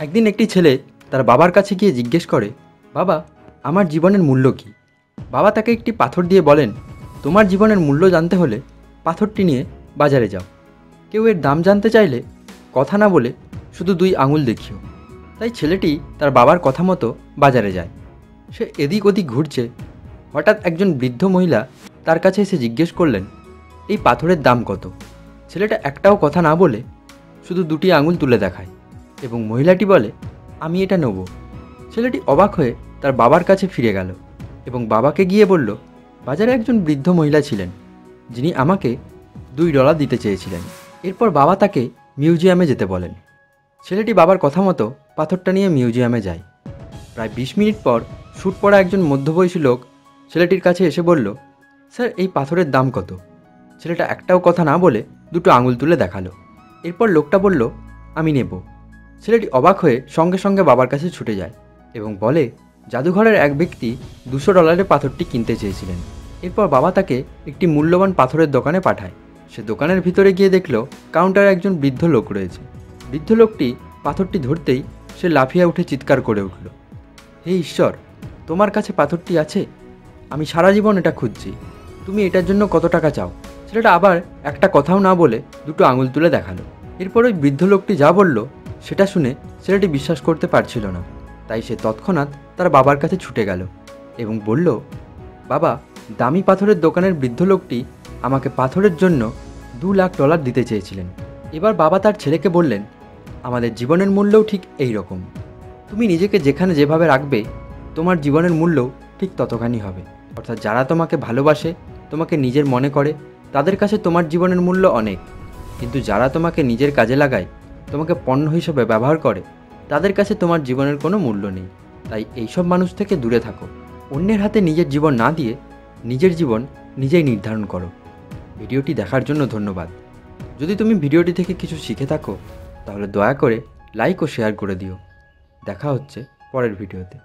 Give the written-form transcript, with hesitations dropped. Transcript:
একদিন একটি ছেলে তার বাবার কাছে গিয়ে জিজ্ঞেস করে, বাবা, আমার জীবনের মূল্য কী? বাবা তাকে একটি পাথর দিয়ে বলেন, তোমার জীবনের মূল্য জানতে হলে পাথরটি নিয়ে বাজারে যাও। কেউ এর দাম জানতে চাইলে কথা না বলে শুধু 2 আঙুল দেখিও। তাই ছেলেটি তার বাবার কথা মতো বাজারে যায়। সে এদিক ওদিক ঘুরছে। হঠাৎ একজন বৃদ্ধ মহিলা তার কাছে এসে জিজ্ঞেস করলেন, এই পাথরের দাম কত? ছেলেটা একটাও কথা না বলে শুধু 2টি আঙুল তুলে দেখায় এবং মহিলাটি বলে, আমি এটা নেব। ছেলেটি অবাক হয়ে তার বাবার কাছে ফিরে গেল এবং বাবাকে গিয়ে বলল, বাজারে একজন বৃদ্ধ মহিলা ছিলেন যিনি আমাকে $2 দিতে চেয়েছিলেন। এরপর বাবা তাকে মিউজিয়ামে যেতে বলেন। ছেলেটি বাবার কথা মতো পাথরটা নিয়ে মিউজিয়ামে যায়। প্রায় 20 মিনিট পর স্যুট পরা একজন মধ্যবয়সী লোক ছেলেটির কাছে এসে বলল, স্যার, এই পাথরের দাম কত? ছেলেটা একটাও কথা না বলে 2টো আঙুল তুলে দেখালো। এরপর লোকটা বলল, আমি নেব। ছেলেটি অবাক হয়ে সঙ্গে সঙ্গে বাবার কাছে ছুটে যায় এবং বলে, জাদুঘরের এক ব্যক্তি $200 পাথরটি কিনতে চেয়েছিলেন। এরপর বাবা তাকে একটি মূল্যবান পাথরের দোকানে পাঠায়। সে দোকানের ভিতরে গিয়ে দেখল কাউন্টারে একজন বৃদ্ধ লোক রয়েছে। বৃদ্ধ লোকটি পাথরটি ধরতেই সে লাফিয়ে উঠে চিৎকার করে উঠল, হে ঈশ্বর, তোমার কাছে পাথরটি আছে? আমি সারা জীবন এটা খুঁজছি। তুমি এটার জন্য কত টাকা চাও? ছেলেটা আবার একটা কথাও না বলে 2টো আঙুল তুলে দেখালো। এরপর ওই বৃদ্ধ লোকটি যা বলল সেটা শুনে ছেলেটি বিশ্বাস করতে পারছিল না। তাই সে তৎক্ষণাৎ তার বাবার কাছে ছুটে গেল এবং বলল, বাবা, দামি পাথরের দোকানের বৃদ্ধ লোকটি আমাকে পাথরের জন্য $2 লাখ দিতে চেয়েছিলেন। এবার বাবা তার ছেলেকে বললেন, আমাদের জীবনের মূল্যও ঠিক এই রকম। তুমি নিজেকে যেখানে যেভাবে রাখবে, তোমার জীবনের মূল্যও ঠিক ততখানি হবে। অর্থাৎ যারা তোমাকে ভালোবাসে, তোমাকে নিজের মনে করে, তাদের কাছে তোমার জীবনের মূল্য অনেক। কিন্তু যারা তোমাকে নিজের কাজে লাগায়, তোমাকে পণ্য হিসেবে ব্যবহার করে, তাদের কাছে তোমার জীবনের কোনো মূল্য নেই। তাই এইসব মানুষ থেকে দূরে থাকো। অন্যের হাতে নিজের জীবন না দিয়ে নিজের জীবন নিজেই নির্ধারণ করো। ভিডিওটি দেখার জন্য ধন্যবাদ। যদি তুমি ভিডিওটি থেকে কিছু শিখে থাকো, তাহলে দয়া করে লাইক ও শেয়ার করে দিও। দেখা হচ্ছে পরের ভিডিওতে।